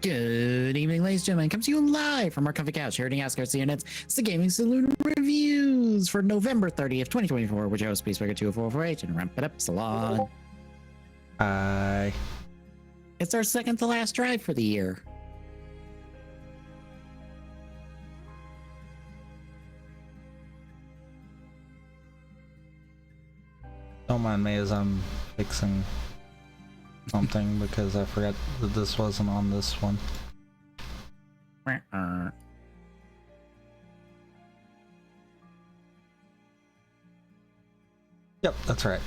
Good evening, ladies and gentlemen. Comes to you live from our comfy couch here at the Outskirts of the Internet. It's the Gaming Saloon reviews for November 30th, 2024, which I host Peacemaker 20448 and ramp it up, Salon. Hi. It's our second to last drive for the year. Don't mind me as I'm fixing something because I forgot that this wasn't on this one. Yep, that's right.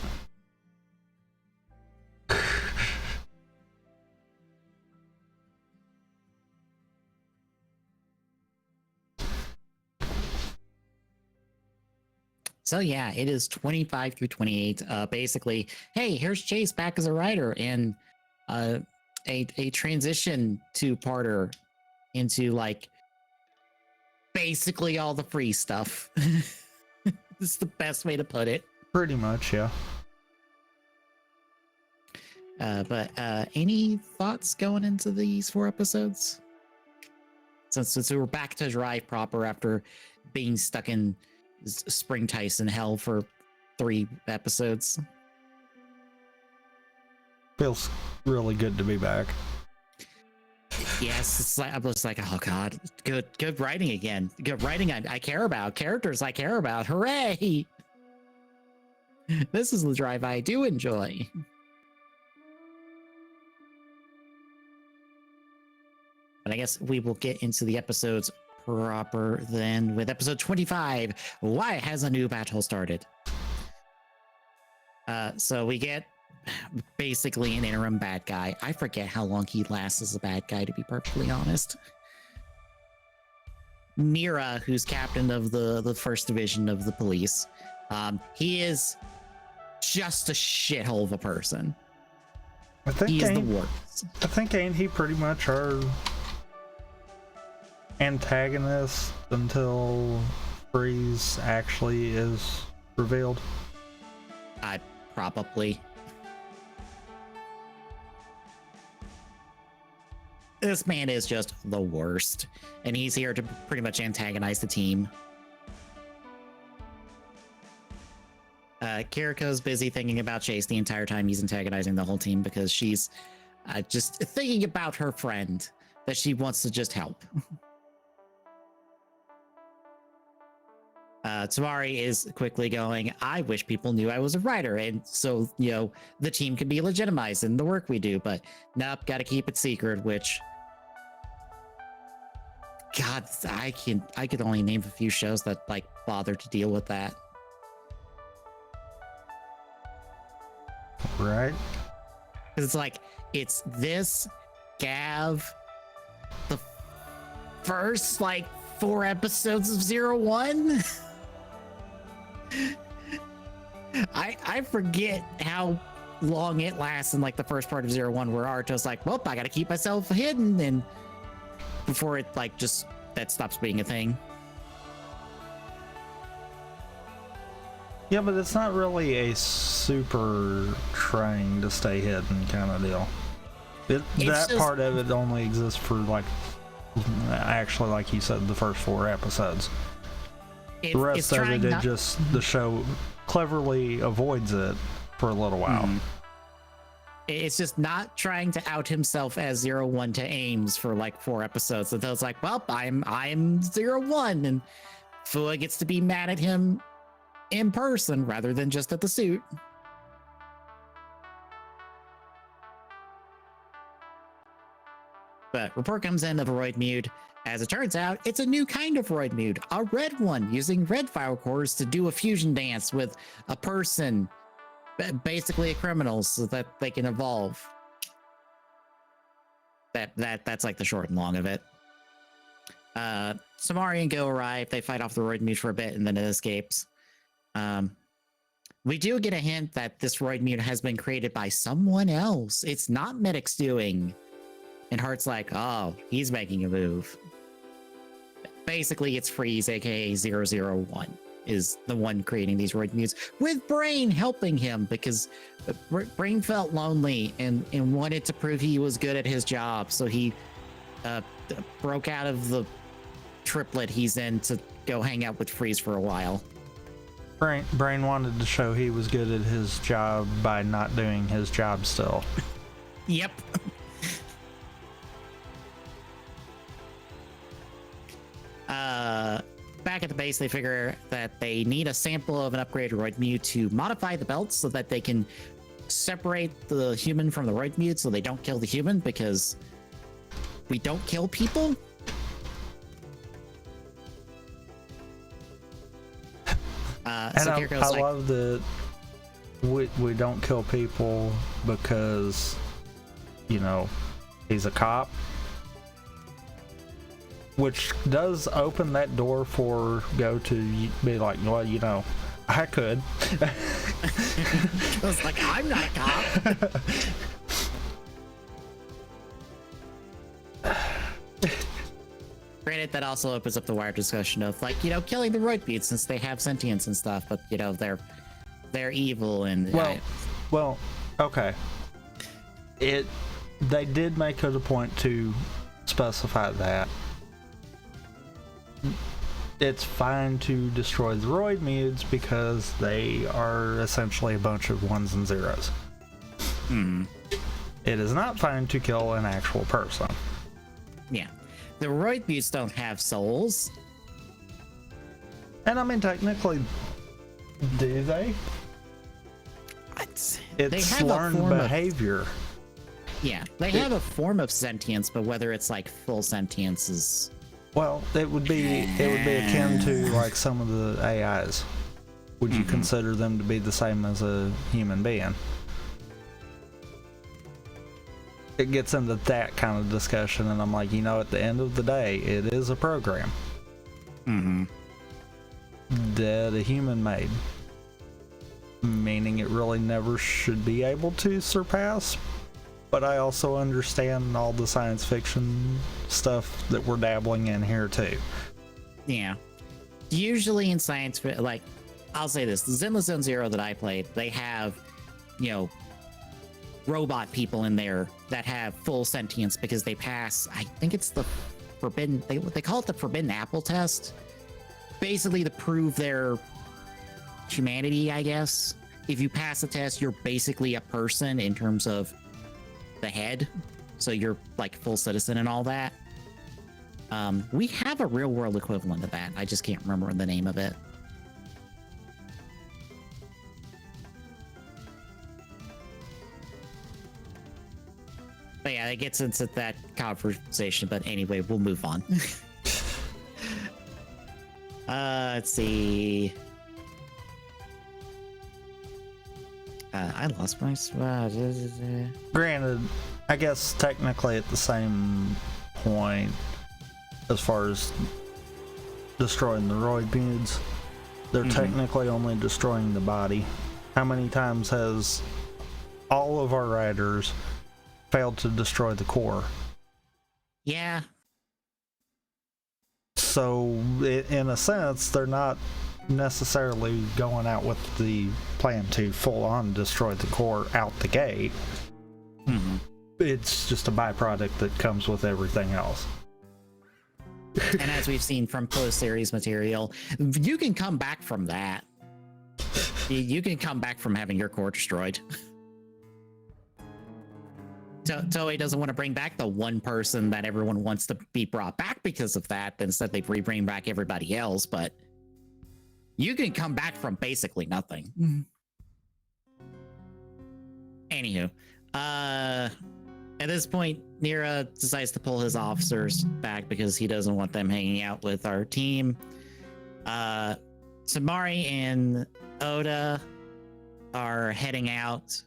So yeah, it is 25 through 28. Basically, hey, here's Chase back as a writer, and a transition two-parter into like basically all the free stuff. This is the best way to put it. Pretty much, yeah. But any thoughts going into these 4 episodes? Since we were back to drive proper after being stuck in Spring Tyson hell for 3 episodes. Feels really good to be back. Yes, it's like I was like, oh god, good writing again. Good writing I care about, characters I care about. Hooray! This is the drive I do enjoy. But I guess we will get into the episodes proper then with episode 25. Why has a new battle started? So we get basically an interim bad guy. I forget how long he lasts as a bad guy, to be perfectly honest. Mira, who's captain of the first division of the police, he is just a shithole of a person. I think he's the worst. I think ain't he pretty much our antagonist until Freeze actually is revealed? Probably. This man is just the worst, and he's here to pretty much antagonize the team. Kiriko's busy thinking about Chase the entire time he's antagonizing the whole team because she's just thinking about her friend that she wants to just help. Tamari is quickly going, I wish people knew I was a writer, and so, you know, the team can be legitimized in the work we do, but nope, gotta keep it secret, which... God, I could only name a few shows that, like, bother to deal with that. Right? Because it's like, it's this, Gav, the first, like, 4 episodes of 01? I forget how long it lasts in like the first part of 01 where Arto's like, well, I gotta keep myself hidden, and before it like just that stops being a thing. Yeah, but it's not really a super trying to stay hidden kind of deal. That just, part of it only exists for like, actually, like you said, the first 4 episodes. The rest of it, it just, the show cleverly avoids it for a little while. It's just not trying to out himself as 01 to Ames for like 4 episodes. Until it's like, well, I'm 01, and Fua gets to be mad at him in person rather than just at the suit. But report comes in of a Roid Mute. As it turns out, it's a new kind of Roid Mute, a red one, using red fire cores to do a fusion dance with a person, basically a criminal, so that they can evolve. That's like the short and long of it. Samari and Go arrive. They fight off the Roid Mute for a bit, and then it escapes. We do get a hint that this Roid Mute has been created by someone else. It's not Medic's doing. And Heart's like, oh, he's making a move. Basically, it's Freeze, aka 001, is the one creating these Roid Mutes, with Brain helping him because Brain felt lonely and wanted to prove he was good at his job. So he uh, broke out of the triplet he's in to go hang out with Freeze for a while. Brain wanted to show he was good at his job by not doing his job still. Yep. Back at the base, they figure that they need a sample of an upgraded Roid Mute to modify the belts so that they can separate the human from the Roid Mute so they don't kill the human, because we don't kill people. And so I like, love that we don't kill people because, you know, he's a cop. Which does open that door for Go to be like, well, you know, I could. I was like, I'm not a cop. Granted, that also opens up the wider discussion of, like, you know, killing the Roid Mutes since they have sentience and stuff, but, you know, they're evil and... Well, okay. They did make it a point to specify that it's fine to destroy the Roid Mutes because they are essentially a bunch of ones and zeros. It is not fine to kill an actual person. Yeah. The Roid Mutes don't have souls. And I mean, technically, do they? It's they have learned behavior. Yeah, they have a form of sentience, but whether it's like full sentience is... Well, it would be akin to like some of the AIs. Would you consider them to be the same as a human being? It gets into that kind of discussion, and I'm like, you know, at the end of the day, it is a program that a human made, meaning it really never should be able to surpass. But I also understand all the science fiction stuff that we're dabbling in here too. Yeah. Usually in science, like, I'll say this, the Zenless Zone Zero that I played, they have, you know, robot people in there that have full sentience because they pass, I think it's the forbidden, they call it the forbidden apple test. Basically to prove their humanity, I guess. If you pass the test, you're basically a person in terms of the head, so you're like full citizen and all that. We have a real world equivalent of that. I just can't remember the name of it. But yeah, it gets into that conversation, but anyway, we'll move on. Let's see. I lost my spot. Granted, I guess technically at the same point, as far as destroying the Roid Mutes, they're technically only destroying the body. How many times has all of our riders failed to destroy the core? Yeah. So, in a sense, they're not necessarily going out with the plan to full-on destroy the core out the gate. It's just a byproduct that comes with everything else. And as we've seen from post-series material, you can come back from that. You can come back from having your core destroyed. Toei doesn't want to bring back the one person that everyone wants to be brought back because of that. Instead, they bring back everybody else, but you can come back from basically nothing. Anywho, at this point, Nira decides to pull his officers back because he doesn't want them hanging out with our team. Tamari and Oda are heading out,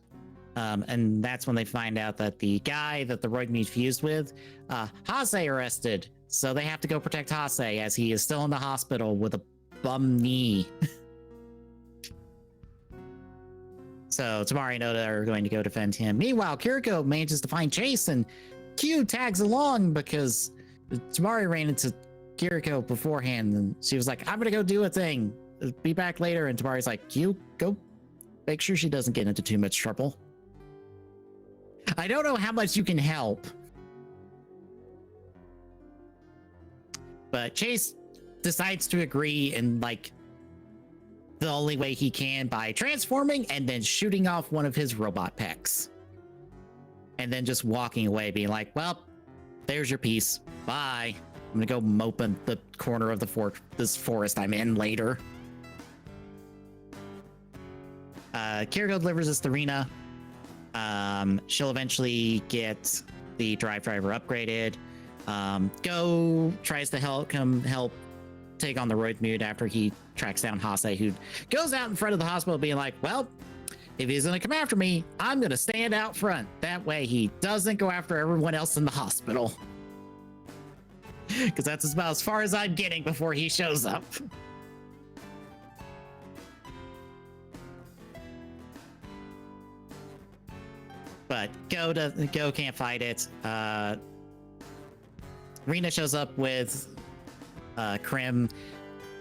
and that's when they find out that the guy that the Roid Mute fused with, Hase arrested. So they have to go protect Hase as he is still in the hospital with a bum knee. So Tamari and Oda are going to go defend him. Meanwhile, Kiriko manages to find Chase, and Q tags along because Tamari ran into Kiriko beforehand, and she was like, I'm gonna go do a thing. Be back later. And Tamari's like, Q, go make sure she doesn't get into too much trouble. I don't know how much you can help. But Chase decides to agree in like the only way he can by transforming and then shooting off one of his robot pecs. And then just walking away, being like, well, there's your piece. Bye. I'm gonna go mope in the corner of this forest I'm in later. Kiriko delivers this to Rina. She'll eventually get the drive driver upgraded. Go tries to help take on the roid mute after he tracks down Hase, who goes out in front of the hospital being like, well, if he's gonna come after me, I'm gonna stand out front. That way he doesn't go after everyone else in the hospital. Because that's about as far as I'm getting before he shows up. But Go can't fight it. Rina shows up with Krim,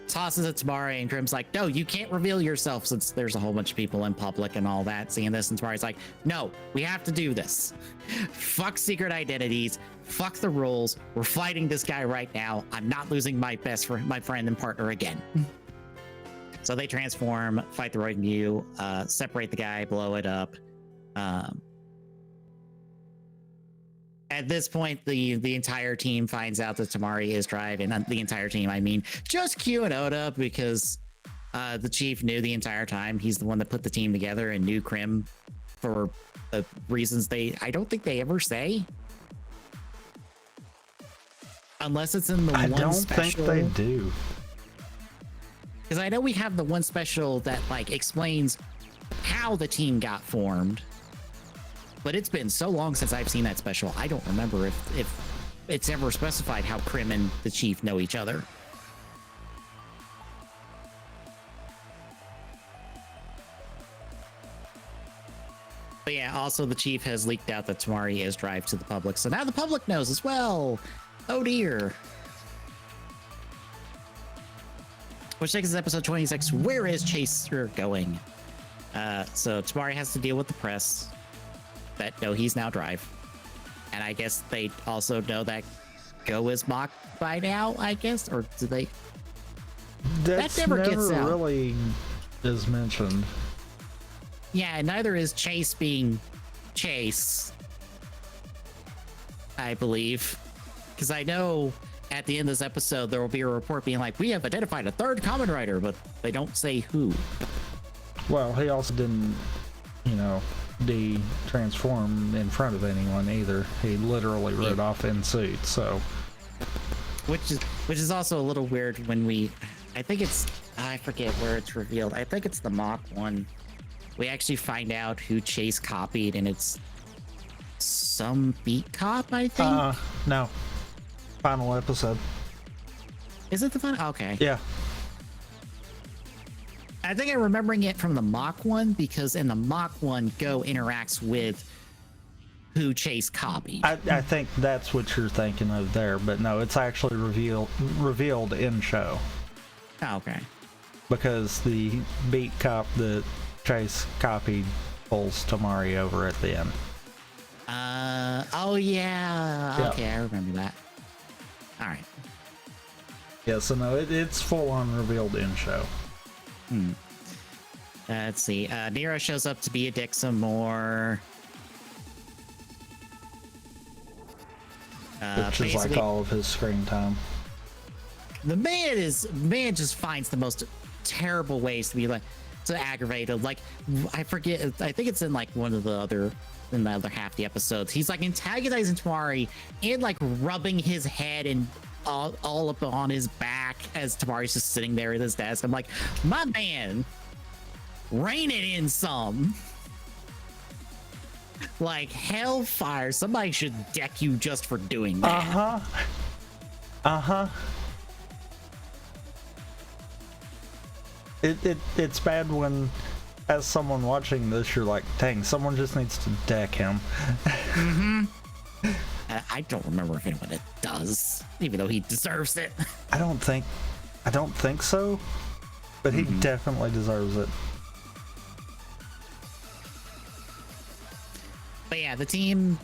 tosses it to Tamari, and Krim's like, no, you can't reveal yourself since there's a whole bunch of people in public and all that seeing this. And Tamari's like, no, we have to do this. Fuck secret identities. Fuck the rules. We're fighting this guy right now. I'm not losing my friend and partner again. So they transform, fight the Roid Mew, separate the guy, blow it up. At this point, the entire team finds out that Tamari is driving. And the entire team, I mean, just Q and Oda, because the chief knew the entire time. He's the one that put the team together and knew Krim for reasons I don't think they ever say. Unless it's in the one special. I don't think they do. Because I know we have the one special that like explains how the team got formed. But it's been so long since I've seen that special. I don't remember if it's ever specified how Krim and the chief know each other. But yeah, also the chief has leaked out that Tamari is drive to the public. So now the public knows as well. Oh dear. Which takes us to episode 26. Where is Chaser going? So Tamari has to deal with the press that know he's now drive. And I guess they also know that Go is Mach by now, I guess? Or do they? That never gets out. Really is mentioned. Yeah, neither is Chase being Chase, I believe. Because I know at the end of this episode, there will be a report being like, we have identified a third Kamen Rider, but they don't say who. Well, he also didn't, de-transform in front of anyone either. He literally rode off in suit, so. Which is also a little weird when I forget where it's revealed. I think it's the Mach one. We actually find out who Chase copied, and it's some beat cop, I think. No. Final episode. Is it the final? Okay. Yeah. I think I'm remembering it from the Mach one, because in the Mach one, Go interacts with who Chase copied. I think that's what you're thinking of there, but no, it's actually revealed in show. Oh, okay. Because the beat cop that Chase copied pulls Tamari over at the end. Oh yeah. Yep. Okay, I remember that. All right. Yeah, so no, it's full on revealed in show. Let's see. Nero shows up to be a dick some more. Which is like all of his screen time. The man just finds the most terrible ways to be like to aggravate him. Like, I forget. I think it's in like in the other half of the episodes. He's like antagonizing Tamari and like rubbing his head and all up on his back as Tamari's just sitting there at his desk. I'm like, my man, rein it in some. Like hellfire. Somebody should deck you just for doing that. It's bad when, as someone watching this, you're like, dang, someone just needs to deck him. I don't remember if anyone does, even though he deserves it. I don't think so, but he definitely deserves it. But yeah, the team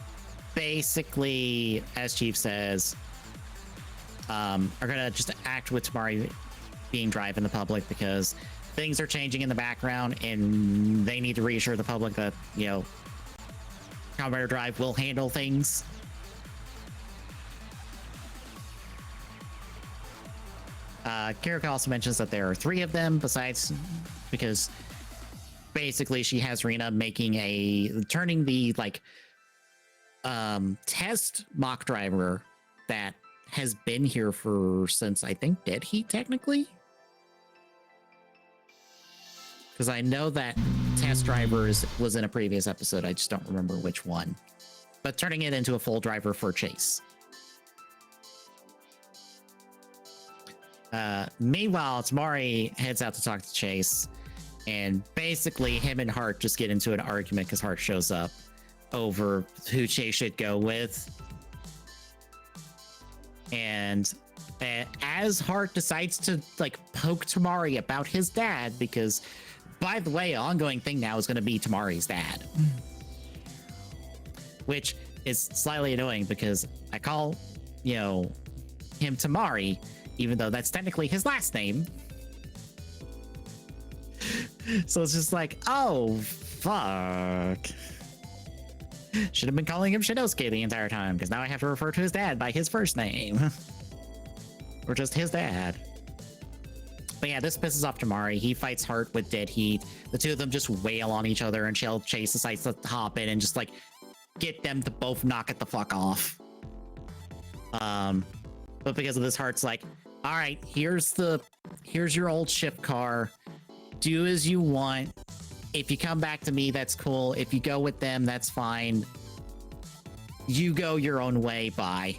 basically, as Chief says, are gonna just act with Tamari being Drive in the public because things are changing in the background and they need to reassure the public that, you know, Kamen Rider Drive will handle things. Kiriko also mentions that there are 3 of them besides, because basically she has Rina turning the like test Mach driver that has been here since I think Dead Heat technically. Because I know that test driver was in a previous episode. I just don't remember which one. But turning it into a full driver for Chase. Meanwhile, Tamari heads out to talk to Chase. And basically, him and Hart just get into an argument because Hart shows up over who Chase should go with. And as Hart decides to like poke Tamari about his dad, because by the way, an ongoing thing now is going to be Tamari's dad, which is slightly annoying because I call, you know, him Tamari, even though that's technically his last name. So it's just like, oh, fuck. Should have been calling him Shinosuke the entire time, because now I have to refer to his dad by his first name. Or just his dad. But yeah, this pisses off Tamari. He fights Hart with Dead Heat. The two of them just wail on each other until Chase decides to hop in and just like get them to both knock it the fuck off. But because of this, Hart's like, all right, here's your old ship car. Do as you want. If you come back to me, that's cool. If you go with them, that's fine. You go your own way. Bye.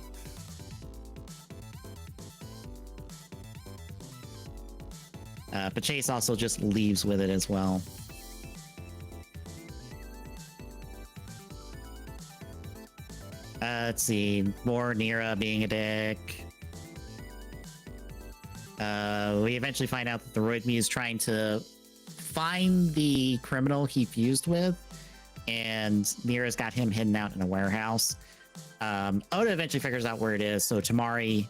But Chase also just leaves with it as well. Let's see. More Nira being a dick. We eventually find out that the Roidme is trying to find the criminal he fused with, and Nira's got him hidden out in a warehouse. Oda eventually figures out where it is, so Tamari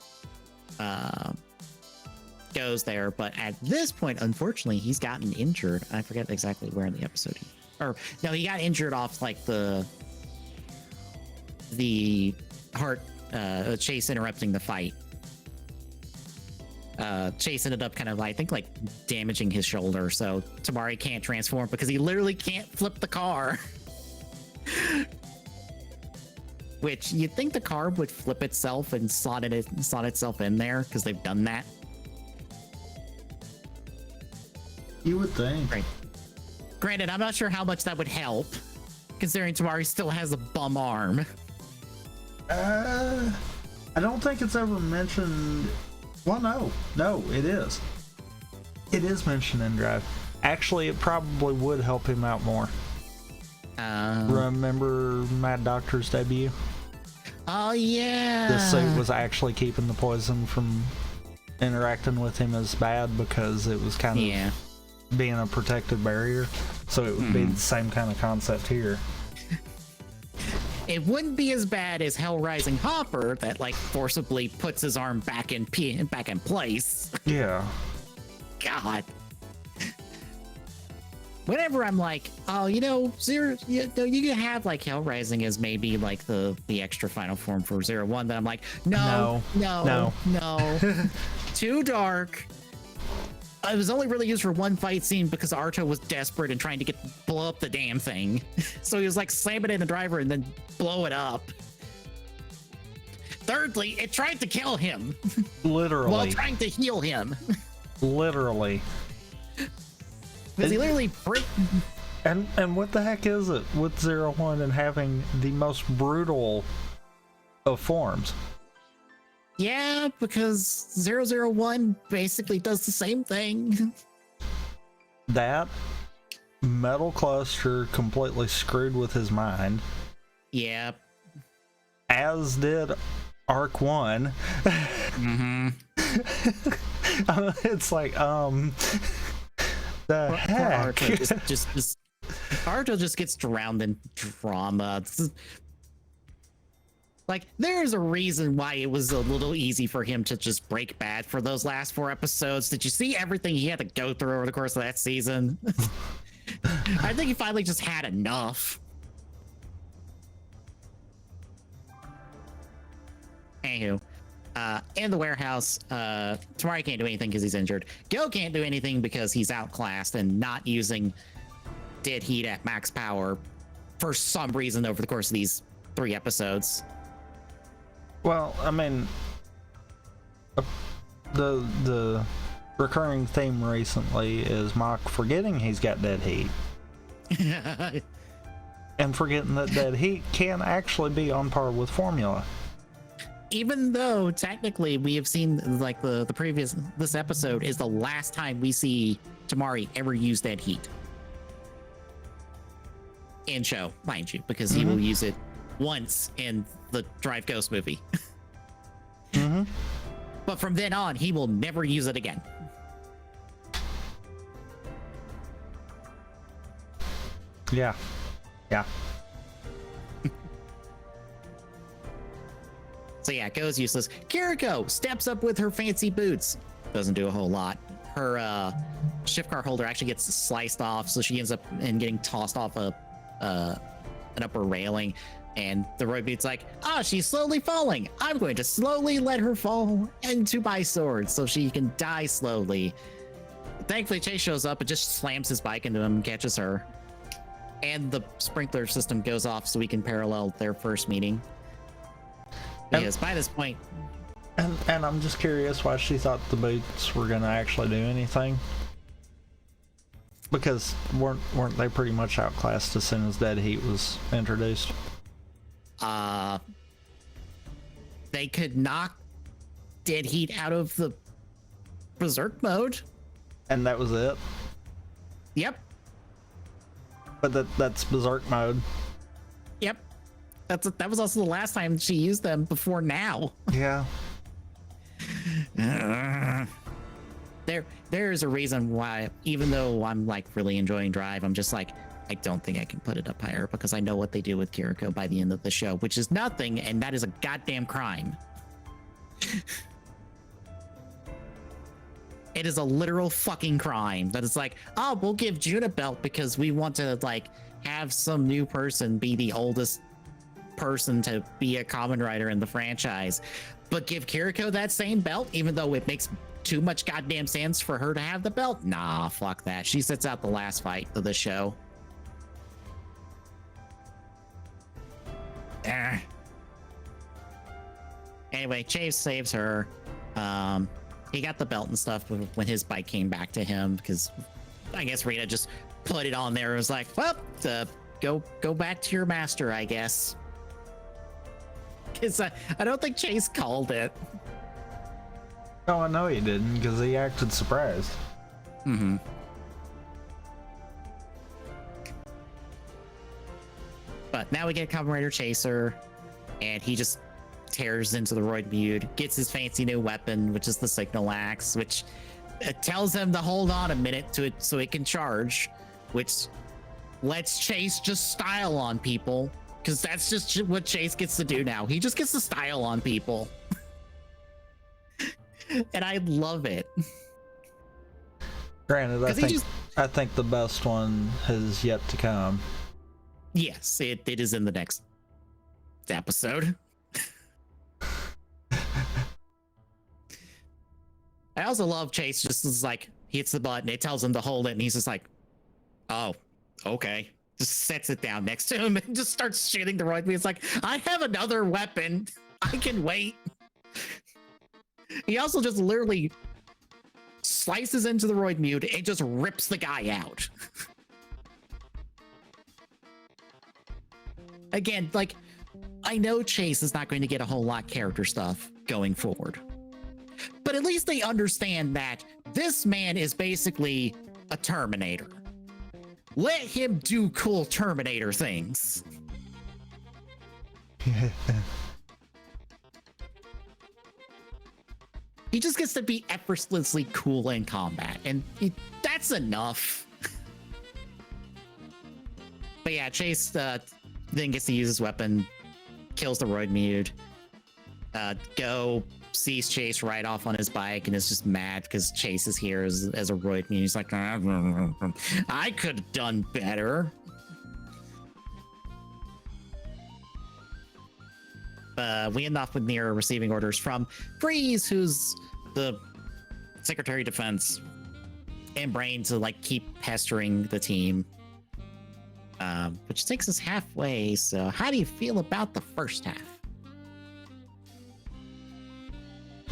goes there, but at this point, unfortunately, he's gotten injured. I forget exactly where in the episode he got injured off like the Heart Chase interrupting the fight. Chase ended up kind of, I think, like damaging his shoulder, so Tamari can't transform because he literally can't flip the car. Which you'd think the car would flip itself and slot itself in there because they've done that. You would think. Right. Granted, I'm not sure how much that would help, considering Tamari still has a bum arm. I don't think it's ever mentioned. Well, no, it is. It is mentioned in Drive. Actually, it probably would help him out more. Remember Mad Doctor's debut? Oh, yeah. The suit was actually keeping the poison from interacting with him as bad because it was kind of being a protective barrier. So it would be the same kind of concept here. It wouldn't be as bad as Hell Rising Hopper that like forcibly puts his arm back in place. Yeah. God. Whenever I'm like, oh, you know, you can have like Hell Rising as maybe like the extra final form for 01, then I'm like, no. Too dark. It was only really used for one fight scene because Arto was desperate and trying to blow up the damn thing. So he was like, slam it in the driver and then blow it up. Thirdly, it tried to kill him. Literally. While trying to heal him. Literally. Because he literally... And what the heck is it with 01 and having the most brutal of forms? Yeah, because 001 basically does the same thing. That metal cluster completely screwed with his mind. Yeah. As did Arc 1. It's like, the heck? Arto just gets drowned in drama. Like, there's a reason why it was a little easy for him to just break bad for those last 4 episodes. Did you see everything he had to go through over the course of that season? I think he finally just had enough. Anywho, in the warehouse, Tamari can't do anything because he's injured. Gil can't do anything because he's outclassed and not using dead heat at max power for some reason over the course of these 3 episodes. Well, I mean, the recurring theme recently is Mach forgetting he's got dead heat. And forgetting that dead heat can actually be on par with formula. Even though technically we have seen, like, the previous, this episode is the last time we see Tamari ever use dead heat. In show, mind you, because he will use it once in the Drive Ghost movie. But from then on, he will never use it again. Yeah. So yeah, goes useless. Kiriko steps up with her fancy boots. Doesn't do a whole lot. Her shift car holder actually gets sliced off, so she ends up getting tossed off an upper railing. And the road dude's like, she's slowly falling. I'm going to slowly let her fall into my sword so she can die slowly. Thankfully, Chase shows up and just slams his bike into him and catches her. And the sprinkler system goes off so we can parallel their first meeting. Because by this point... And I'm just curious why she thought the boots were going to actually do anything. Because weren't they pretty much outclassed as soon as dead heat was introduced? They could knock dead heat out of the berserk mode. And that was it? Yep. But that's berserk mode. Yep. That was also the last time she used them before now. Yeah. There's a reason why, even though I'm like really enjoying Drive, I'm just like, I don't think I can put it up higher because I know what they do with Kiriko by the end of the show, which is nothing, and that is a goddamn crime. It is a literal fucking crime that is like, we'll give June a belt because we want to like have some new person be the oldest person to be a Kamen Rider in the franchise, but give Kiriko that same belt, even though it makes too much goddamn sense for her to have the belt. Nah, fuck that. She sits out the last fight of the show. Anyway, Chase saves her. He got the belt and stuff when his bike came back to him because I guess Rita just put it on there and was like, well, go back to your master, I guess. Because I don't think Chase called it. Oh, I know he didn't because he acted surprised. But now we get Kamen Rider Chaser, and he just tears into the Roid Mute, gets his fancy new weapon, which is the Signal Axe, which tells him to hold on a minute to it so it can charge, which lets Chase just style on people, because that's just what Chase gets to do now. He just gets to style on people. And I love it. Granted, I think the best one has yet to come. Yes, it is in the next episode. I also love Chase just is like, he hits the button, it tells him to hold it, and he's just like, oh, okay. Just sets it down next to him and just starts shooting the Roid. It's like, I have another weapon. I can wait. He also just literally slices into the Roid Mute and just rips the guy out. Again, like, I know Chase is not going to get a whole lot of character stuff going forward, but at least they understand that this man is basically a Terminator. Let him do cool Terminator things. He just gets to be effortlessly cool in combat, and that's enough. But yeah, Chase then gets to use his weapon, kills the Roid Mute. Go sees Chase right off on his bike and is just mad because Chase is here as a Roid Mute. He's like, I could have done better. We end off with Nero receiving orders from Freeze, who's the Secretary of Defense, and Brain to like keep pestering the team. Which takes us halfway. So how do you feel about the first half?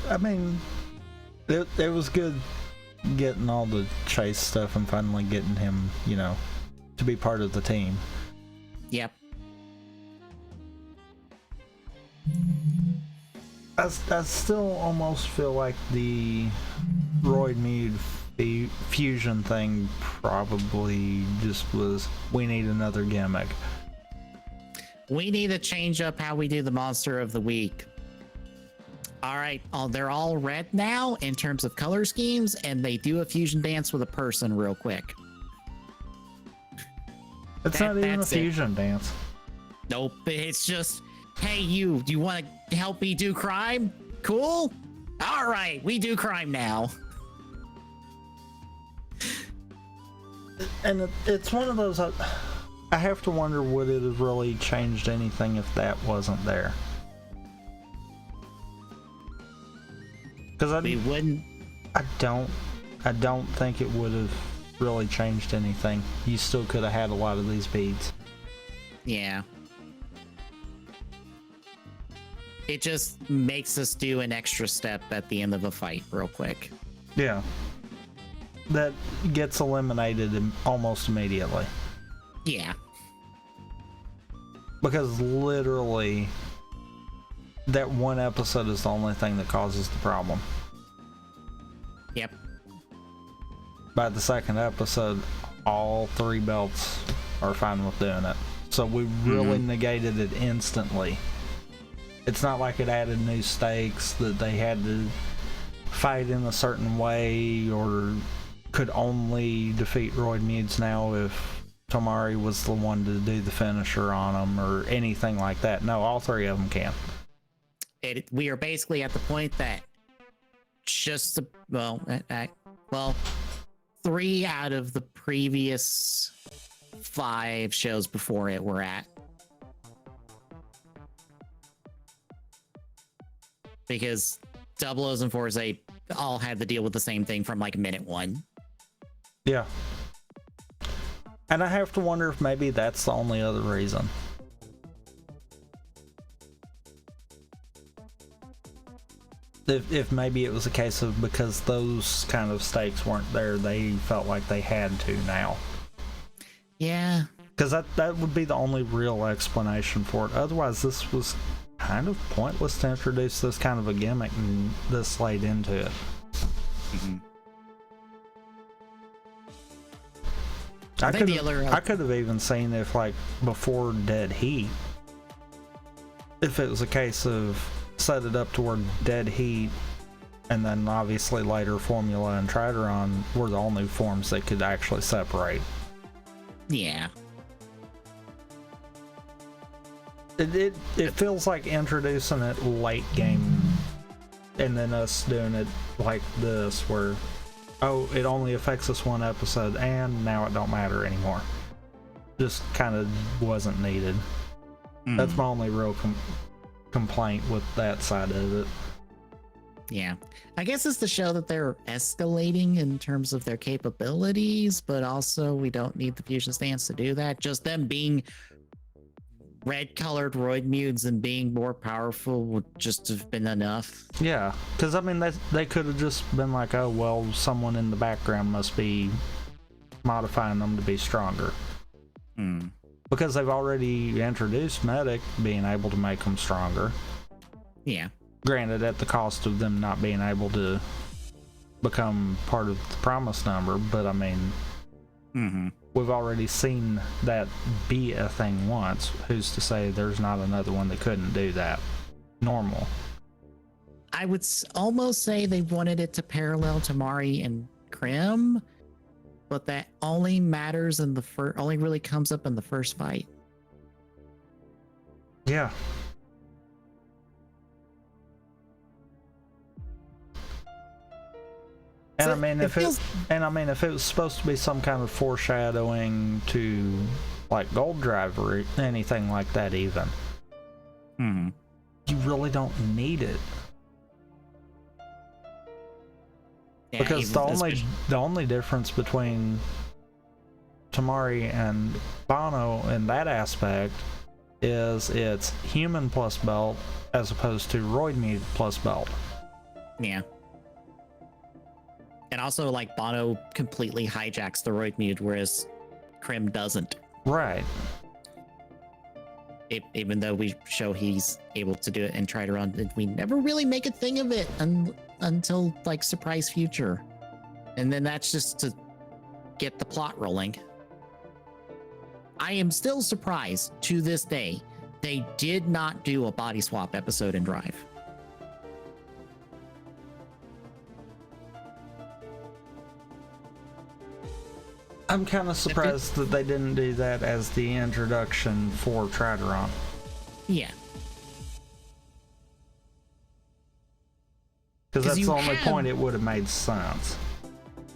I mean, it was good getting all the Chase stuff and finally getting him, to be part of the team. Yep. I still almost feel like the Roid Mute fusion thing probably just was, we need another gimmick. We need to change up how we do the Monster of the Week. All right, they're all red now in terms of color schemes, and they do a fusion dance with a person real quick. It's not even a fusion dance. Nope, it's just, hey, you want to help me do crime? Cool? All right, we do crime now. And it's one of those, I have to wonder, would it have really changed anything if that wasn't there? Because I don't think it would have really changed anything. You still could have had a lot of these beads. Yeah. It just makes us do an extra step at the end of a fight real quick. Yeah. That gets eliminated almost immediately. Yeah. Because literally, that one episode is the only thing that causes the problem. Yep. By the second episode, all 3 belts are fine with doing it. So we really negated it instantly. It's not like it added new stakes that they had to fight in a certain way or could only defeat Roid Mutes now if Tomari was the one to do the finisher on them or anything like that. No, all 3 of them can. We are basically at the point that just 3 out of the previous 5 shows before it were at. Because Double O's and Forza all had to deal with the same thing from like minute 1. Yeah. And I have to wonder if maybe that's the only other reason. If maybe it was a case of because those kind of stakes weren't there, they felt like they had to now. Yeah. Because that would be the only real explanation for it. Otherwise, this was kind of pointless to introduce this kind of a gimmick and this late into it. Mm-hmm. I could have even seen if, like, before Dead Heat, if it was a case of set it up toward Dead Heat, and then obviously later Formula and Trideron were the only forms that could actually separate. Yeah. It feels like introducing it late game, and then us doing it like this, where, oh, it only affects us one episode, and now it don't matter anymore. Just kind of wasn't needed. That's my only real complaint with that side of it. Yeah. I guess it's to show that they're escalating in terms of their capabilities, but also we don't need the fusion stance to do that. Just them being red-colored Roid Mutes and being more powerful would just have been enough. Yeah, because I mean, they could have just been like, oh, well, someone in the background must be modifying them to be stronger. Because they've already introduced Medic being able to make them stronger. Yeah. Granted, at the cost of them not being able to become part of the promise number, but I mean, we've already seen that be a thing once. Who's to say there's not another one that couldn't do that? Normal. I would almost say they wanted it to parallel Tamari and Krim, but that only matters in the only really comes up in the first fight. Yeah. And So I mean, if it was supposed to be some kind of foreshadowing to like Gold Drive or anything like that, even, you really don't need it. Yeah, Because the only difference between Tamari and Bono in that aspect is it's human plus belt as opposed to Roidmead plus belt. Yeah. And also, like, Bono completely hijacks the Roidmead, whereas Krim doesn't. Right. Even though we show he's able to do it and try to run, we never really make a thing of it until, like, Surprise Future. And then that's just to get the plot rolling. I am still surprised to this day they did not do a body swap episode in Drive. I'm kind of surprised that they didn't do that as the introduction for Trideron. Yeah. Because that's the only point it would have made sense.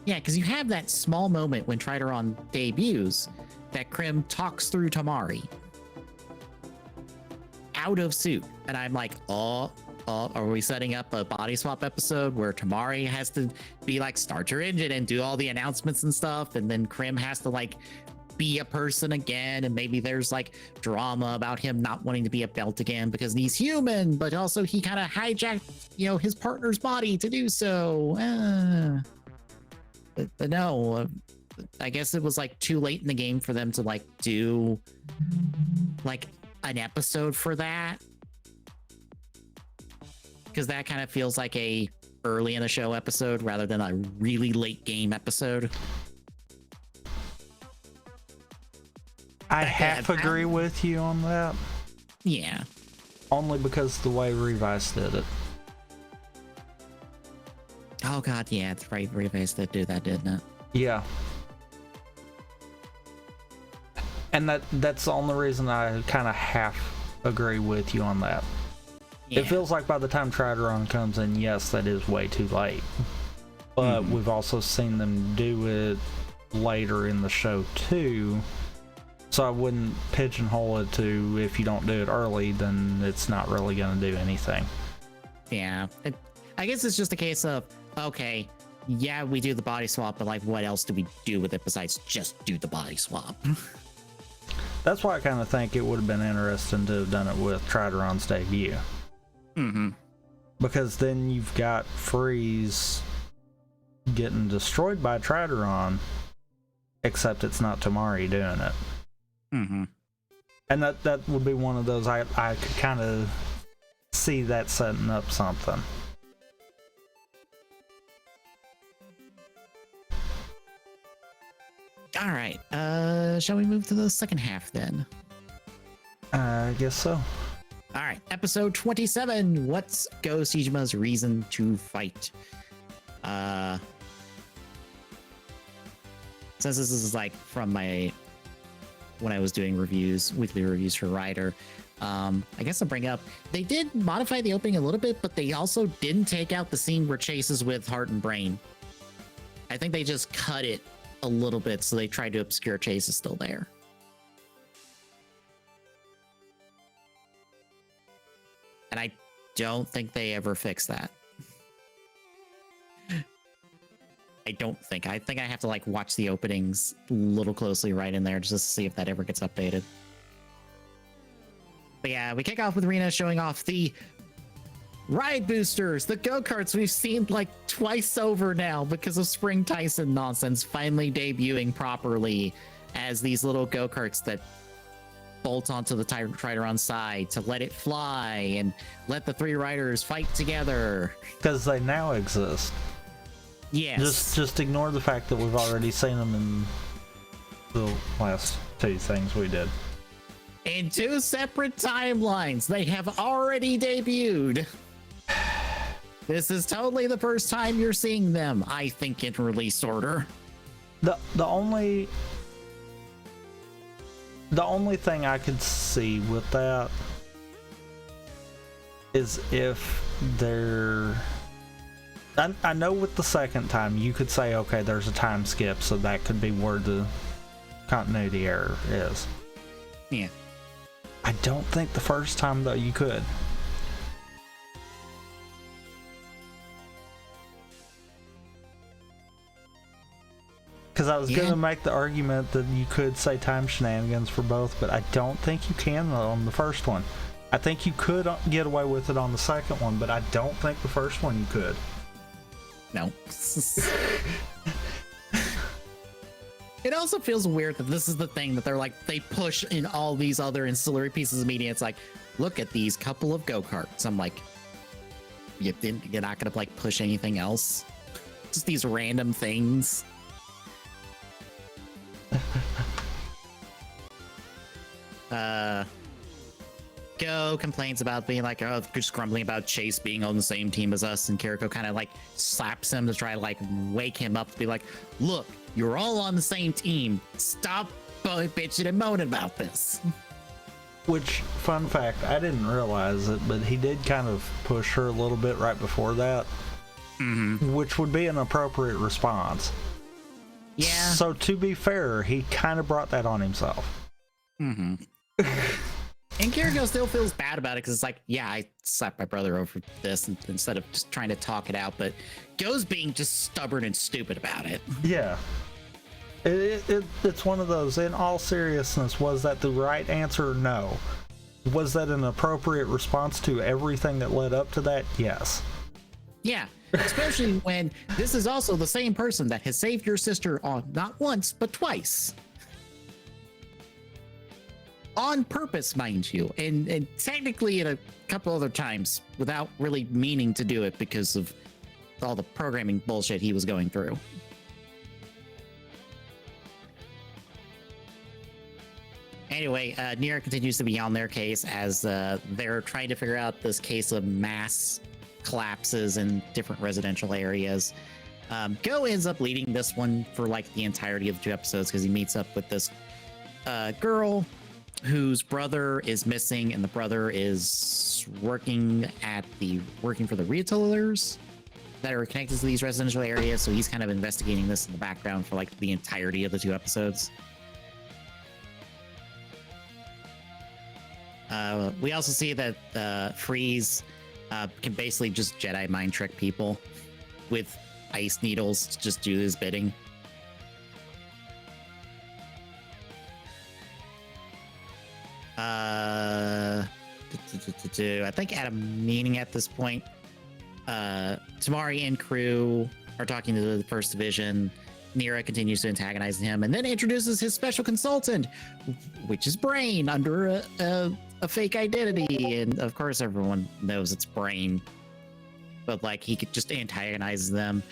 Yeah, because you have that small moment when Trideron debuts that Krim talks through Tamari out of suit. And I'm like, are we setting up a body swap episode where Tamari has to be like, start your engine and do all the announcements and stuff, and then Krim has to like be a person again, and maybe there's like drama about him not wanting to be a belt again because he's human, but also he kind of hijacked, his partner's body to do so. But no, I guess it was like too late in the game for them to like do like an episode for that. Because that kind of feels like a early in the show episode rather than a really late game episode. I half agree with you on that. Yeah. Only because the way Revice did it. Oh god, yeah, it's right. Revice did do that, didn't it? Yeah. And that's the only reason I kind of half agree with you on that. Yeah. It feels like by the time Trideron comes in, yes, that is way too late. But we've also seen them do it later in the show too. So I wouldn't pigeonhole it to, if you don't do it early, then it's not really going to do anything. Yeah. I guess it's just a case of, okay, yeah, we do the body swap, but like, what else do we do with it besides just do the body swap? That's why I kind of think it would have been interesting to have done it with Trideron's debut. Because then you've got Freeze getting destroyed by Trideron, except it's not Tamari doing it. And that would be one of those I could kind of see that setting up something. All right. Shall we move to the second half then? I guess so. All right. Episode 27. What's Go Seijima's reason to fight? Since this is like from when I was doing weekly reviews for Rider, I guess I'll bring up, they did modify the opening a little bit, but they also didn't take out the scene where Chase is with Heart and Brain. I think they just cut it a little bit, so they tried to obscure Chase is still there. And I don't think they ever fixed that. I think I have to like watch the openings a little closely right in there just to see if that ever gets updated. But yeah, we kick off with Rena showing off the ride boosters, the go-karts we've seen like twice over now because of Spring Tyson nonsense finally debuting properly as these little go-karts that bolt onto the Trideron side to let it fly and let the three riders fight together. Because they now exist. Yes. Just ignore the fact that we've already seen them in the last two things we did. In two separate timelines, they have already debuted. This is totally the first time you're seeing them, I think, in release order. The only thing I could see with that is if they're... I know with the second time you could say, okay, there's a time skip, so that could be where the continuity error is. Yeah. I don't think the first time, though, you could. Because I was going to make the argument that you could say time shenanigans for both, but I don't think you can on the first one. I think you could get away with it on the second one, but I don't think the first one you could. No. It also feels weird that this is the thing that they're like, they push in all these other ancillary pieces of media. It's like, look at these couple of go-karts. I'm like, you're not going to like push anything else? Just these random things. Go complains about being like, oh, just grumbling about Chase being on the same team as us, and Kiriko kind of like slaps him to try to like wake him up to be like, look, you're all on the same team. Stop bitching and moaning about this. Which, fun fact, I didn't realize it, but he did kind of push her a little bit right before that. Mm-hmm. Which would be an appropriate response. Yeah. So to be fair, he kind of brought that on himself. Mm-hmm. And Kiriko still feels bad about it because it's like, yeah, I slapped my brother over this instead of just trying to talk it out, but Go's being just stubborn and stupid about it. Yeah. It's one of those, in all seriousness, was that the right answer? No. Was that an appropriate response to everything that led up to that? Yes. Yeah, especially when this is also the same person that has saved your sister on not once, but twice. On purpose, mind you, and technically at a couple other times without really meaning to do it because of all the programming bullshit he was going through. Anyway, Nier continues to be on their case as they're trying to figure out this case of mass collapses in different residential areas. Go ends up leading this one for like the entirety of the 2 episodes because he meets up with this girl whose brother is missing, and the brother is working for the retailers that are connected to these residential areas. So he's kind of investigating this in the background for like the entirety of the 2 episodes. We also see that Freeze can basically just Jedi mind trick people with ice needles to just do his bidding. I think at a meeting at this point, Tamari and crew are talking to the First Division. Nira continues to antagonize him and then introduces his special consultant, which is Brain, under a fake identity. And of course, everyone knows it's Brain, but like he could just antagonize them.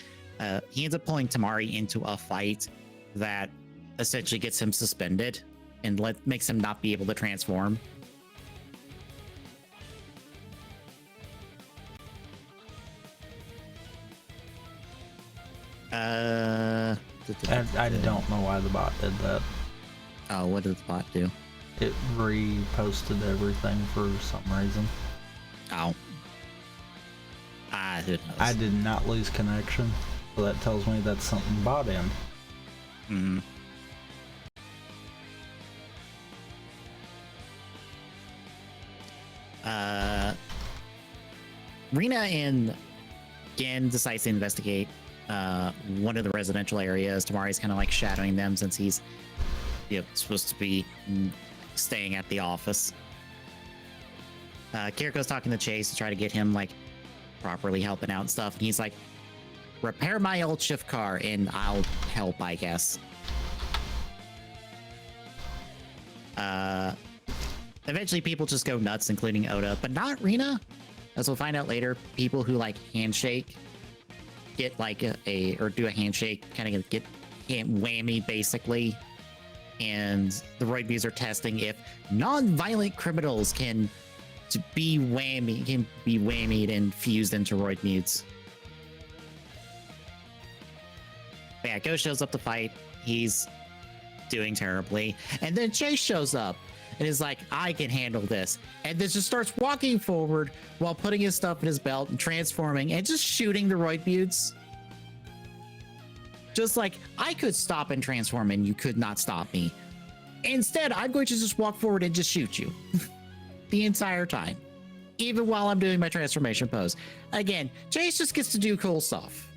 He ends up pulling Tamari into a fight that essentially gets him suspended and makes him not be able to transform. I don't know why the bot did that. Oh, what did the bot do? It reposted everything for some reason. Oh. Who knows? I did not lose connection, so that tells me that's something bot in. Mm-hmm. Rina and Gen decides to investigate one of the residential areas. Tamari's kind of like shadowing them since he's supposed to be staying at the office. Kiriko's talking to Chase to try to get him like properly helping out and stuff, and he's like, repair my old shift car and I'll help, I guess. Eventually people just go nuts, including Oda, but not Rina. As we'll find out later, people who like handshake get like or do a handshake, kind of get whammy basically. And the Roid Views are testing if non-violent criminals can be whammied and fused into Roid Mutes. But yeah, Go shows up to fight. He's doing terribly. And then Chase shows up. and is like, I can handle this. And then just starts walking forward while putting his stuff in his belt and transforming and just shooting the Roid Buttes. Just like, I could stop and transform and you could not stop me. Instead, I'm going to just walk forward and just shoot you the entire time, even while I'm doing my transformation pose. Again, Chase just gets to do cool stuff.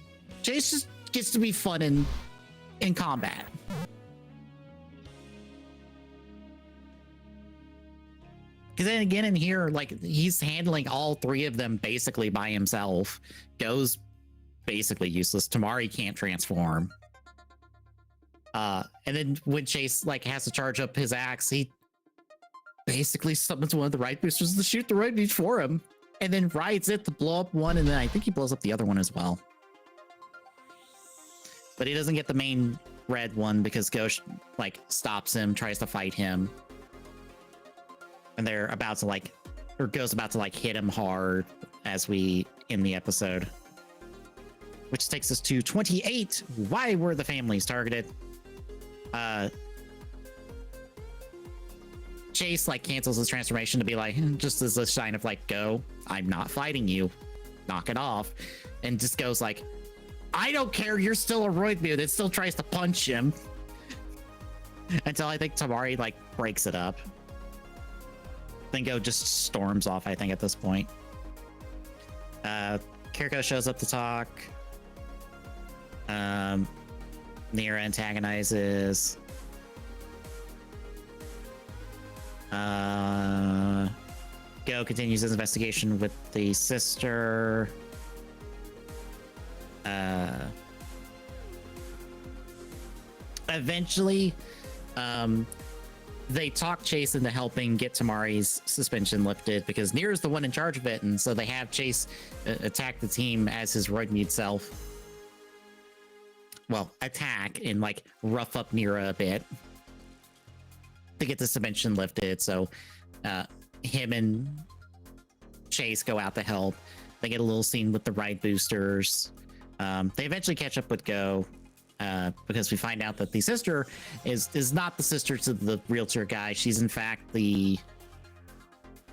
Chase just gets to be fun in combat. Because then again in here, like, he's handling all three of them basically by himself. Go's basically useless. Tamari can't transform. And then when Chase like has to charge up his axe, he basically summons one of the right boosters to shoot the right beach for him, and then rides it to blow up one, and then I think he blows up the other one as well. But he doesn't get the main red one because Ghost like stops him, tries to fight him, and they're about to like, or Go's about to like hit him hard as we end the episode. Which takes us to 28. Why were the families targeted? Chase like cancels his transformation to be like, just as a sign of like, Go, I'm not fighting you, knock it off. And just goes like, I don't care, you're still a Roid Butte. It still tries to punch him until I think Tamari like breaks it up. Then Go just storms off, I think, at this point. Kiriko shows up to talk. Nira antagonizes. Go continues his investigation with the sister. Eventually, they talk Chase into helping get Tamari's suspension lifted because Nira's the one in charge of it, and so they have Chase attack the team as his Roid Butte self. Well, attack and like rough up Nira a bit to get the suspension lifted. So him and Chase go out to help. They get a little scene with the ride boosters. They eventually catch up with Go because we find out that the sister is not the sister to the realtor guy. She's in fact the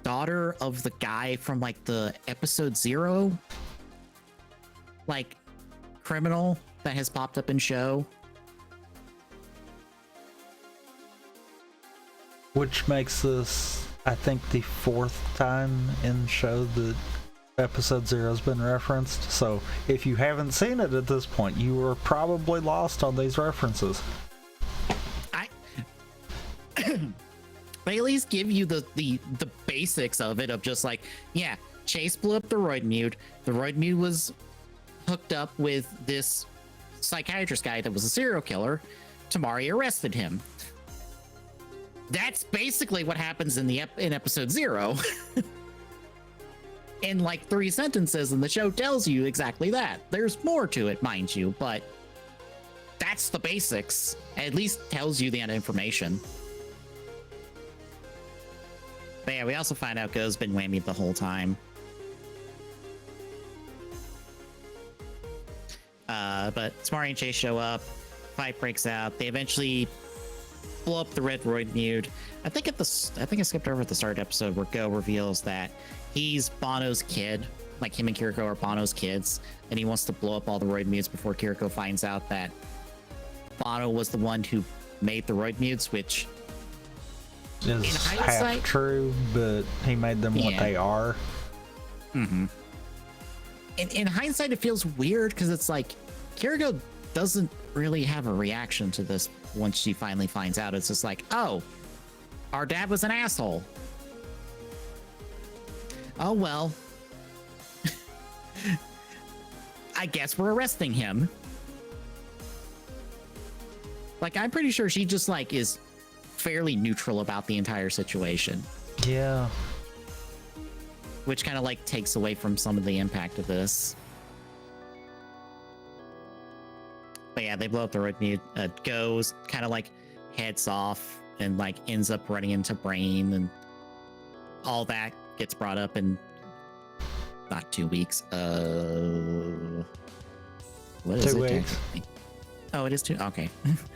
daughter of the guy from like the episode 0 like criminal that has popped up in show. Which makes this, I think, the 4th time in show that episode 0 has been referenced. So if you haven't seen it at this point, you were probably lost on these references. They at least give you the basics of it, of just like, yeah, Chase blew up the Roid Butte. The Roid Butte was hooked up with this psychiatrist guy that was a serial killer. Tamari arrested him. That's basically what happens in episode 0. In like 3 sentences, and the show tells you exactly that. There's more to it, mind you, but that's the basics. At least tells you that information. But yeah, we also find out Go's been whammied the whole time. But Tamari and Chase show up. Fight breaks out. They eventually blow up the red Roid Butte. I think I skipped over at the start episode where Go reveals that he's Bono's kid. Like, him and Kiriko are Bono's kids, and he wants to blow up all the Roid Buttes before Kiriko finds out that Bono was the one who made the Roid Buttes, which is half true, but he made them what they are. Mm-hmm. In hindsight, it feels weird because it's like Kiriko doesn't really have a reaction to this once she finally finds out. It's just like, oh, our dad was an asshole. Oh, well. I guess we're arresting him. Like, I'm pretty sure she just, like, is fairly neutral about the entire situation. Yeah. Which kind of, like, takes away from some of the impact of this. But yeah, they blow up the Roid Butte. Goes, kind of, like, heads off and, like, ends up running into Brain, and all that gets brought up in not 2 weeks. What is 2 it? weeks. Oh, it is 2. Okay.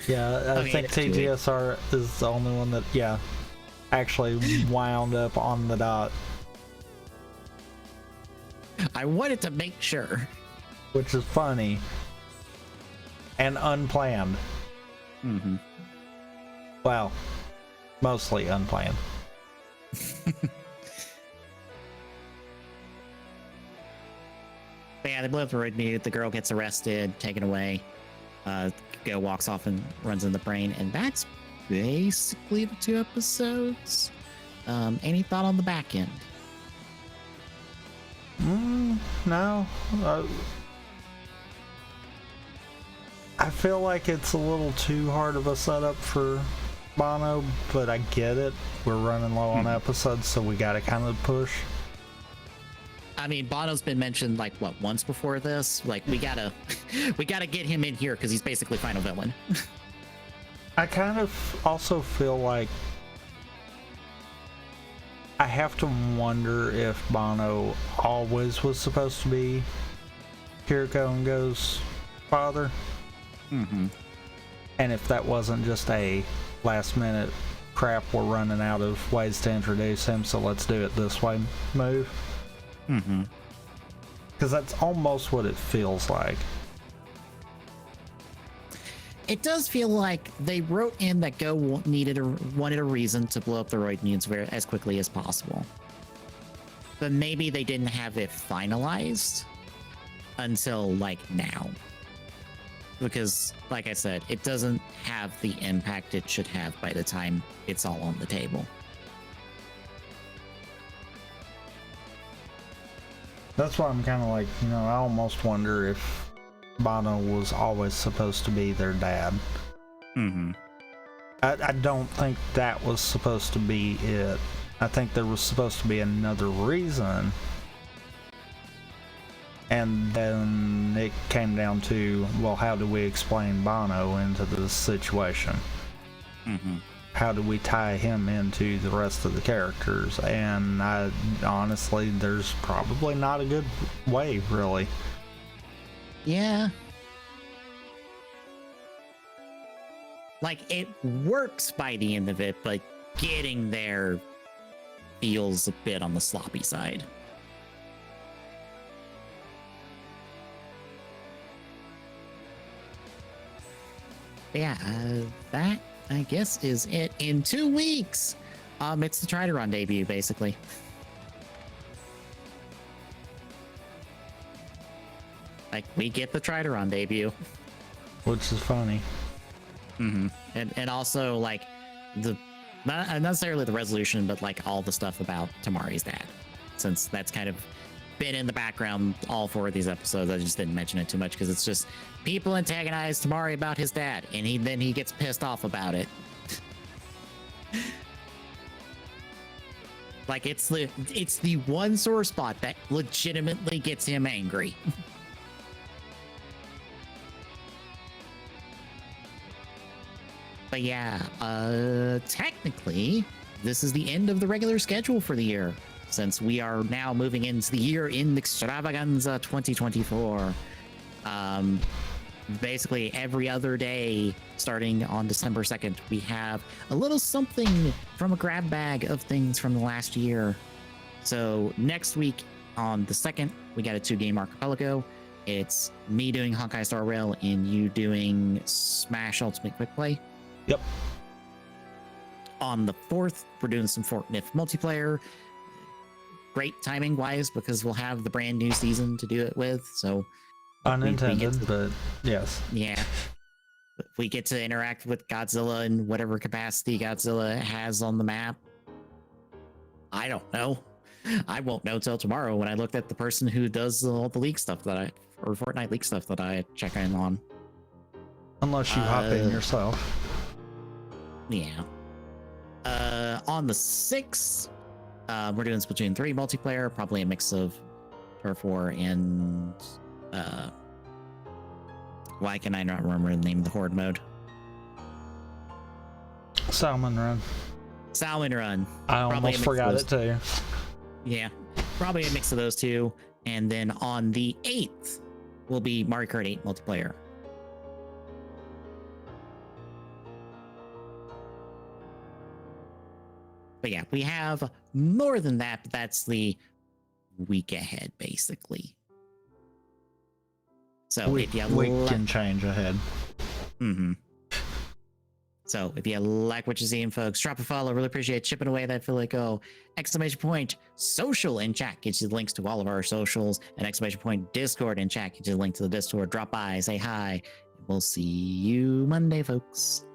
Yeah, I think TGSR is the only one that. Yeah, actually wound up on the dot. I wanted to make sure. Which is funny and unplanned. Mm-hmm. Well, mostly unplanned. But yeah, they blow up the road mute. The girl gets arrested, taken away. Go walks off and runs in the brain, and that's basically the 2 episodes. Any thought on the back end? No. I feel like it's a little too hard of a setup for Bono, but I get it. We're running low on episodes, so we gotta kind of push. I mean, Bono's been mentioned like what, once before this. Like we gotta get him in here because he's basically final villain. I kind of also feel like I have to wonder if Bono always was supposed to be Kiriko and Go's father. Mm-hmm. And if that wasn't just a last minute crap, we're running out of ways to introduce him, so let's do it this way move. Mm-hmm. Because that's almost what it feels like. It does feel like they wrote in that Go wanted a reason to blow up the Roid mutants as quickly as possible. But maybe they didn't have it finalized until like now. Because, like I said, it doesn't have the impact it should have by the time it's all on the table. That's why I'm kind of like, I almost wonder if Bono was always supposed to be their dad. Mm-hmm. I don't think that was supposed to be it. I think there was supposed to be another reason. And then it came down to, well, how do we explain Bono into this situation? Mm-hmm. How do we tie him into the rest of the characters? And honestly, there's probably not a good way, really. Yeah. Like, it works by the end of it, but getting there feels a bit on the sloppy side. Yeah, that, I guess, is it. In 2 weeks, it's the Try to Run debut, basically. Like, we get the Try to Run debut. Which is funny. Mm-hmm. And also, like, not necessarily the resolution, but, like, all the stuff about Tamari's dad. Since that's kind of been in the background all 4 of these episodes, I just didn't mention it too much because it's just people antagonize Tamari about his dad, and then he gets pissed off about it. Like, it's the one sore spot that legitimately gets him angry. But yeah, technically, this is the end of the regular schedule for the year, since we are now moving into the year in Extravaganza 2024. Basically, every other day, starting on December 2nd, we have a little something from a grab bag of things from the last year. So next week, on the 2nd, we got a 2-game archipelago. It's me doing Honkai Star Rail and you doing Smash Ultimate Quick Play. Yep. On the 4th, we're doing some Fort Nif multiplayer. Great timing wise because we'll have the brand new season to do it with. So unintended, but yes. Yeah. We get to interact with Godzilla in whatever capacity Godzilla has on the map. I don't know. I won't know till tomorrow when I looked at the person who does all the League stuff or Fortnite League stuff that I check in on. Unless you hop in yourself. Yeah. On the 6th, we're doing Splatoon 3 multiplayer, probably a mix of Turf War and why can I not remember the name of the Horde mode? Salmon Run. Salmon Run. I almost forgot it too. Yeah, probably a mix of those two. And then on the 8th will be Mario Kart 8 multiplayer. But yeah, we have more than that, but that's the week ahead, basically. So We if you can change ahead. So if you like what you're seeing, folks, drop a follow. Really appreciate chipping away that Filico. Exclamation point social in chat gets you the links to all of our socials, and exclamation point Discord in chat gets you the link to the Discord. Drop by, say hi. We'll see you Monday, folks.